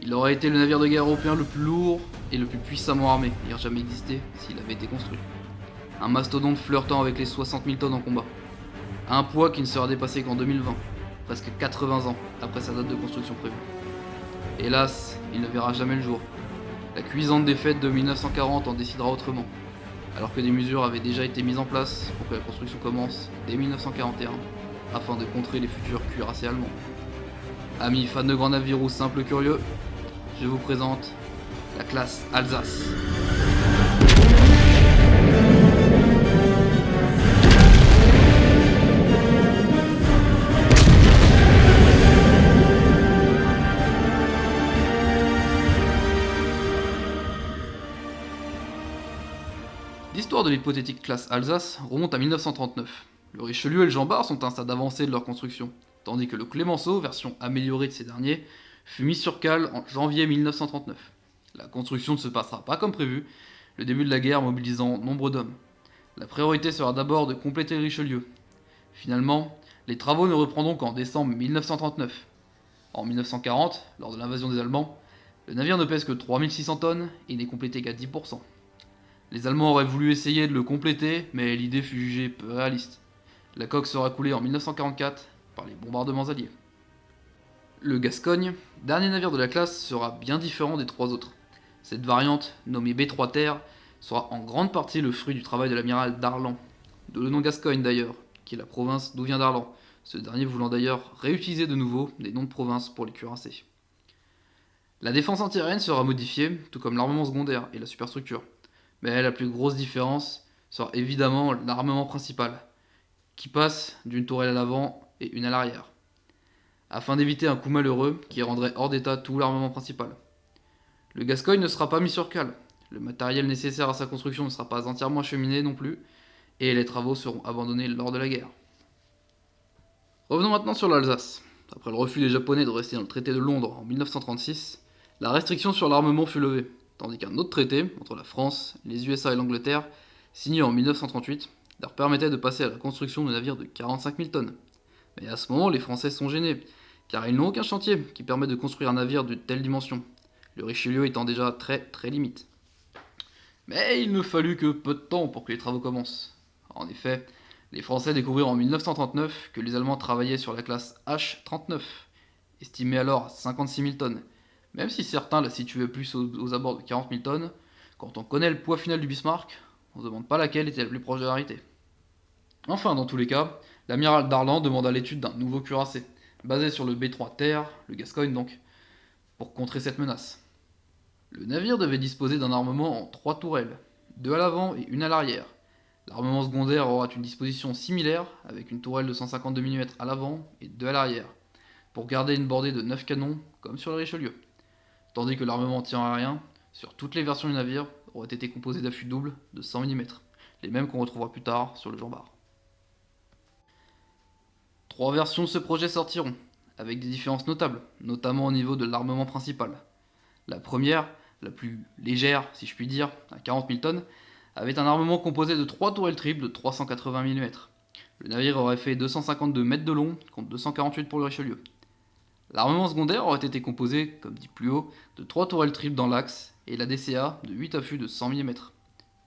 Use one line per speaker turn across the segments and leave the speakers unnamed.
Il aurait été le navire de guerre européen le plus lourd et le plus puissamment armé ayant jamais existé s'il avait été construit. Un mastodonte flirtant avec les 60 000 tonnes en combat. Un poids qui ne sera dépassé qu'en 2020, presque 80 ans après sa date de construction prévue. Hélas, il ne verra jamais le jour. La cuisante défaite de 1940 en décidera autrement, alors que des mesures avaient déjà été mises en place pour que la construction commence dès 1941, afin de contrer les futurs cuirassés allemands. Amis fans de grands navires ou simples curieux, je vous présente la classe Alsace. L'histoire de l'hypothétique classe Alsace remonte à 1939. Le Richelieu et le Jean Bart sont à un stade avancé de leur construction, tandis que le Clémenceau, version améliorée de ces derniers, fut mis sur cale en janvier 1939. La construction ne se passera pas comme prévu, le début de la guerre mobilisant nombre d'hommes. La priorité sera d'abord de compléter le Richelieu. Finalement, les travaux ne reprendront qu'en décembre 1939. En 1940, lors de l'invasion des Allemands, le navire ne pèse que 3600 tonnes et n'est complété qu'à 10%. Les Allemands auraient voulu essayer de le compléter, mais l'idée fut jugée peu réaliste. La coque sera coulée en 1944 par les bombardements alliés. Le Gascogne, dernier navire de la classe, sera bien différent des trois autres. Cette variante, nommée B3 Terre, sera en grande partie le fruit du travail de l'amiral Darlan, de le nom Gascogne d'ailleurs, qui est la province d'où vient Darlan, ce dernier voulant d'ailleurs réutiliser de nouveau des noms de provinces pour les cuirassés. La défense antiaérienne sera modifiée, tout comme l'armement secondaire et la superstructure. Mais la plus grosse différence sera évidemment l'armement principal, qui passe d'une tourelle à l'avant et une à l'arrière, afin d'éviter un coup malheureux qui rendrait hors d'état tout l'armement principal. Le Gascogne ne sera pas mis sur cale, le matériel nécessaire à sa construction ne sera pas entièrement acheminé non plus, et les travaux seront abandonnés lors de la guerre. Revenons maintenant sur l'Alsace. Après le refus des Japonais de rester dans le traité de Londres en 1936, la restriction sur l'armement fut levée, tandis qu'un autre traité, entre la France, les USA et l'Angleterre, signé en 1938, leur permettait de passer à la construction de navires de 45 000 tonnes. Mais à ce moment, les Français sont gênés, car ils n'ont aucun chantier qui permet de construire un navire de telle dimension, le Richelieu étant déjà très limite. Mais il ne fallut que peu de temps pour que les travaux commencent. En effet, les Français découvrirent en 1939 que les Allemands travaillaient sur la classe H-39, estimée alors à 56 000 tonnes. Même si certains la situaient plus aux abords de 40 000 tonnes, quand on connaît le poids final du Bismarck, on ne se demande pas laquelle était la plus proche de la réalité. Enfin, dans tous les cas, l'amiral Darlan demanda l'étude d'un nouveau cuirassé, basé sur le B3 Terre, le Gascogne donc, pour contrer cette menace. Le navire devait disposer d'un armement en 3 tourelles, 2 à l'avant et une à l'arrière. L'armement secondaire aura une disposition similaire, avec une tourelle de 152 mm à l'avant et 2 à l'arrière, pour garder une bordée de 9 canons, comme sur le Richelieu. Tandis que l'armement anti-aérien, sur toutes les versions du navire, aurait été composé d'affûts doubles de 100 mm, les mêmes qu'on retrouvera plus tard sur le Jean Bart. 3 versions de ce projet sortiront, avec des différences notables, notamment au niveau de l'armement principal. La première, la plus légère si je puis dire, à 40 000 tonnes, avait un armement composé de 3 tourelles triples de 380 mm. Le navire aurait fait 252 mètres de long contre 248 pour le Richelieu. L'armement secondaire aurait été composé, comme dit plus haut, de 3 tourelles triples dans l'axe et la DCA de 8 affûts de 100 mm,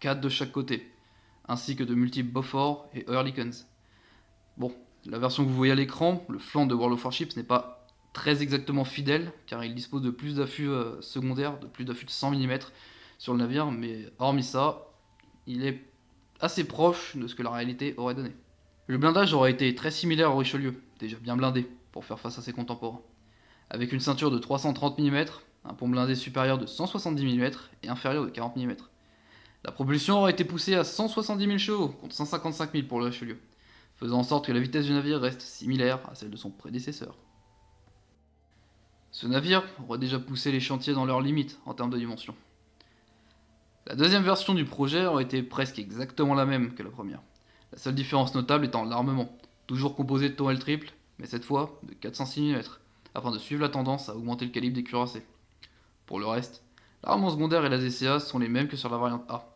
4 de chaque côté, ainsi que de multiples Bofors et Oerlikons. Bon, la version que vous voyez à l'écran, le flanc de World of Warships n'est pas très exactement fidèle, car il dispose de plus d'affûts secondaires, de plus d'affûts de 100 mm sur le navire, mais hormis ça, il est assez proche de ce que la réalité aurait donné. Le blindage aurait été très similaire au Richelieu, déjà bien blindé, pour faire face à ses contemporains. Avec une ceinture de 330 mm, un pont blindé supérieur de 170 mm et inférieur de 40 mm. La propulsion aurait été poussée à 170 000 chevaux contre 155 000 pour le Richelieu, faisant en sorte que la vitesse du navire reste similaire à celle de son prédécesseur. Ce navire aurait déjà poussé les chantiers dans leurs limites en termes de dimension. La deuxième version du projet aurait été presque exactement la même que la première. La seule différence notable étant l'armement, toujours composé de tourelles triples, mais cette fois de 406 mm, afin de suivre la tendance à augmenter le calibre des cuirassés. Pour le reste, l'armement secondaire et la DCA sont les mêmes que sur la variante A,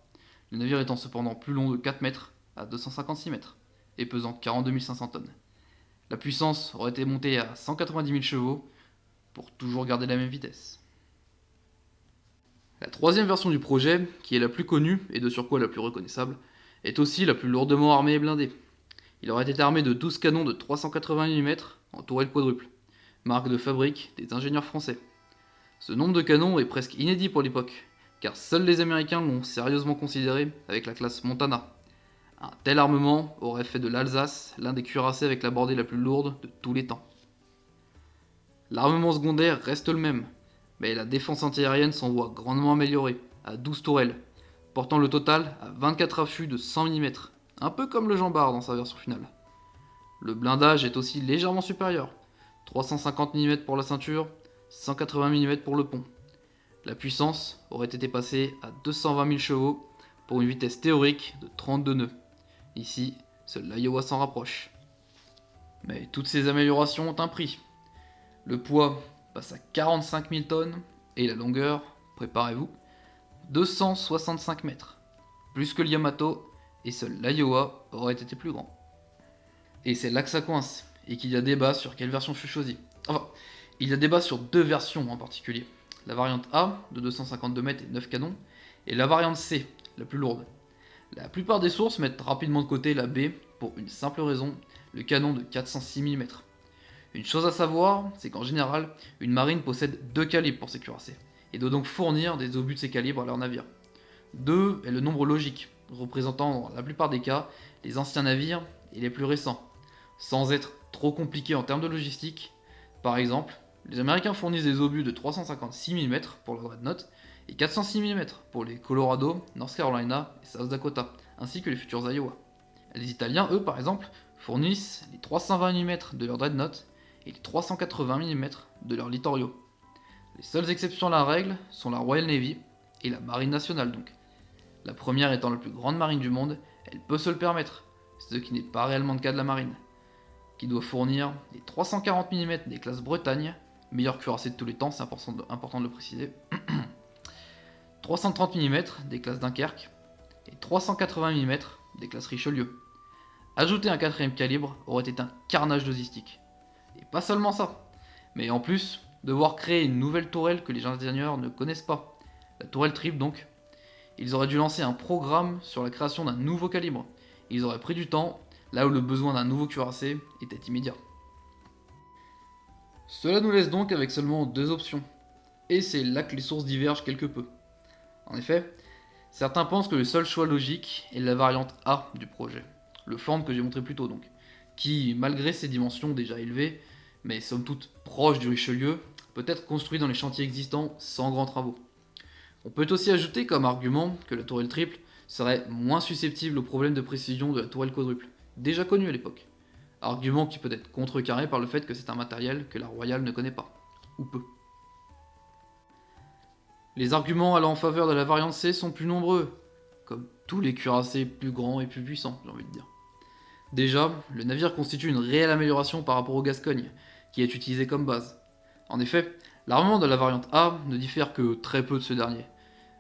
le navire étant cependant plus long de 4 mètres à 256 mètres, et pesant 42 500 tonnes. La puissance aurait été montée à 190 000 chevaux, pour toujours garder la même vitesse. La troisième version du projet, qui est la plus connue et de surcroît la plus reconnaissable, est aussi la plus lourdement armée et blindée. Il aurait été armé de 12 canons de 380 mm en tourelle quadruple, marque de fabrique des ingénieurs français. Ce nombre de canons est presque inédit pour l'époque, car seuls les Américains l'ont sérieusement considéré avec la classe Montana. Un tel armement aurait fait de l'Alsace l'un des cuirassés avec la bordée la plus lourde de tous les temps. L'armement secondaire reste le même, mais la défense antiaérienne s'en voit grandement améliorée, à 12 tourelles, portant le total à 24 affûts de 100 mm, un peu comme le Jean Bart dans sa version finale. Le blindage est aussi légèrement supérieur, 350 mm pour la ceinture, 180 mm pour le pont. La puissance aurait été passée à 220 000 chevaux pour une vitesse théorique de 32 nœuds. Ici, seul l'Iowa s'en rapproche. Mais toutes ces améliorations ont un prix. Le poids passe à 45 000 tonnes et la longueur, préparez-vous, 265 mètres. Plus que le Yamato, et seul l'Iowa aurait été plus grand. Et c'est là que ça coince, et qu'il y a débat sur quelle version fut choisie. Enfin, il y a débat sur deux versions en particulier. La variante A, de 252 mètres et 9 canons, et la variante C, la plus lourde. La plupart des sources mettent rapidement de côté la B pour une simple raison, le canon de 406 mm. Une chose à savoir, c'est qu'en général, une marine possède deux calibres pour ses cuirassés, et doit donc fournir des obus de ces calibres à leurs navires. 2 est le nombre logique, représentant dans la plupart des cas les anciens navires et les plus récents, sans être trop compliqué en termes de logistique. Par exemple, les Américains fournissent des obus de 356 mm pour le Dreadnought et 406 mm pour les Colorado, North Carolina et South Dakota, ainsi que les futurs Iowa. Les Italiens, eux, par exemple, fournissent les 320 mm de leur Dreadnought et les 380 mm de leur Littorio. Les seules exceptions à la règle sont la Royal Navy et la Marine nationale donc. La première étant la plus grande marine du monde, elle peut se le permettre, ce qui n'est pas réellement le cas de la marine, qui doit fournir les 340 mm des classes Bretagne, meilleur cuirassé de tous les temps, c'est important de le préciser, 330 mm des classes Dunkerque et 380 mm des classes Richelieu. Ajouter un quatrième calibre aurait été un carnage logistique. Et pas seulement ça, mais en plus, devoir créer une nouvelle tourelle que les ingénieurs ne connaissent pas, la tourelle triple donc. Ils auraient dû lancer un programme sur la création d'un nouveau calibre. Ils auraient pris du temps, là où le besoin d'un nouveau cuirassé était immédiat. Cela nous laisse donc avec seulement deux options. Et c'est là que les sources divergent quelque peu. En effet, certains pensent que le seul choix logique est la variante A du projet, le Ford que j'ai montré plus tôt donc, qui, malgré ses dimensions déjà élevées, mais somme toute proche du Richelieu, peut être construit dans les chantiers existants sans grands travaux. On peut aussi ajouter comme argument que la tourelle triple serait moins susceptible aux problèmes de précision de la tourelle quadruple, déjà connue à l'époque. Argument qui peut être contrecarré par le fait que c'est un matériel que la Royale ne connaît pas, ou peu. Les arguments allant en faveur de la variante C sont plus nombreux, comme tous les cuirassés plus grands et plus puissants, j'ai envie de dire. Déjà, le navire constitue une réelle amélioration par rapport au Gascogne, qui est utilisé comme base. En effet, l'armement de la variante A ne diffère que très peu de ce dernier.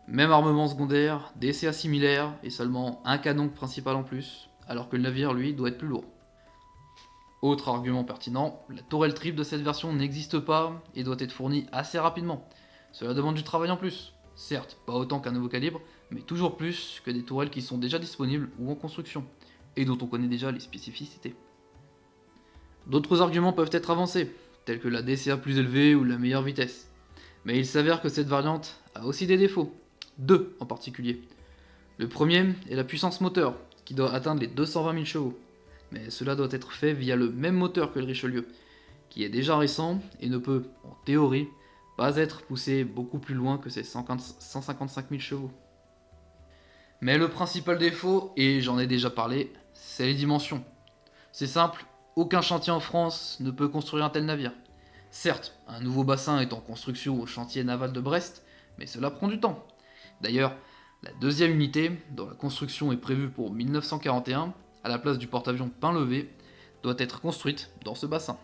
Même armement secondaire, DCA similaire et seulement un canon principal en plus, alors que le navire lui doit être plus lourd. Autre argument pertinent, la tourelle triple de cette version n'existe pas et doit être fournie assez rapidement. Cela demande du travail en plus. Certes, pas autant qu'un nouveau calibre, mais toujours plus que des tourelles qui sont déjà disponibles ou en construction, et dont on connaît déjà les spécificités. D'autres arguments peuvent être avancés, tels que la DCA plus élevée ou la meilleure vitesse. Mais il s'avère que cette variante a aussi des défauts, deux en particulier. Le premier est la puissance moteur, qui doit atteindre les 220 000 chevaux. Mais cela doit être fait via le même moteur que le Richelieu, qui est déjà récent et ne peut, en théorie, pas être poussé beaucoup plus loin que ses 155 000 chevaux. Mais le principal défaut, et j'en ai déjà parlé, c'est les dimensions. C'est simple, aucun chantier en France ne peut construire un tel navire. Certes, un nouveau bassin est en construction au chantier naval de Brest, mais cela prend du temps. D'ailleurs, la deuxième unité, dont la construction est prévue pour 1941, à la place du porte-avions Painlevé, doit être construite dans ce bassin.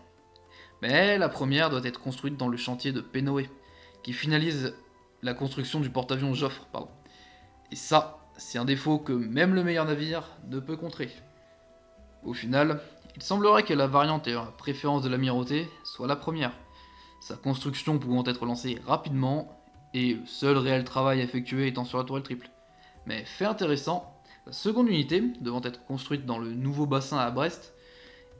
Mais la première doit être construite dans le chantier de Pénoé, qui finalise la construction du porte-avions Joffre. Et ça, c'est un défaut que même le meilleur navire ne peut contrer. Au final, il semblerait que la variante ayant la préférence de l'amirauté soit la première, sa construction pouvant être lancée rapidement et le seul réel travail effectué étant sur la tourelle triple. Mais fait intéressant, la seconde unité, devant être construite dans le nouveau bassin à Brest,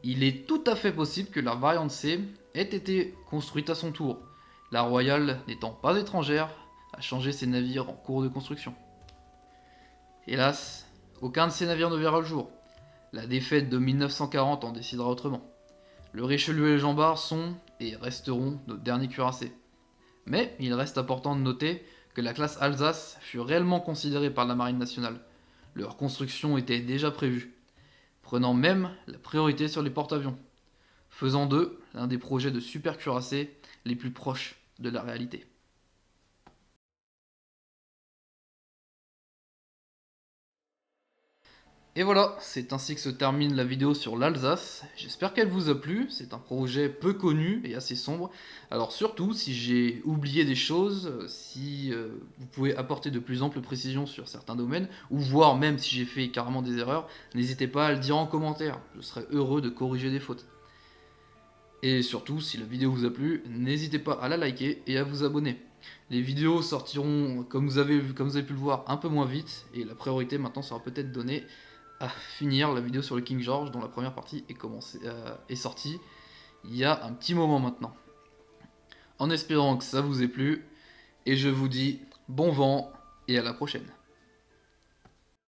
il est tout à fait possible que la variante C ait été construite à son tour, la Royale n'étant pas étrangère à changer ses navires en cours de construction. Hélas, aucun de ces navires ne verra le jour. La défaite de 1940 en décidera autrement. Le Richelieu et le Jean Bart sont et resteront nos derniers cuirassés. Mais il reste important de noter que la classe Alsace fut réellement considérée par la Marine nationale. Leur construction était déjà prévue, prenant même la priorité sur les porte-avions, faisant d'eux l'un des projets de super cuirassés les plus proches de la réalité. Et voilà, c'est ainsi que se termine la vidéo sur l'Alsace. J'espère qu'elle vous a plu, c'est un projet peu connu et assez sombre. Alors surtout, si j'ai oublié des choses, si vous pouvez apporter de plus amples précisions sur certains domaines, ou voir même si j'ai fait carrément des erreurs, n'hésitez pas à le dire en commentaire, je serai heureux de corriger des fautes. Et surtout, si la vidéo vous a plu, n'hésitez pas à la liker et à vous abonner. Les vidéos sortiront, comme vous avez pu le voir, un peu moins vite, et la priorité maintenant sera peut-être donnée à finir la vidéo sur le King George, dont la première partie est sortie il y a un petit moment maintenant. En espérant que ça vous ait plu, et je vous dis bon vent et à la prochaine.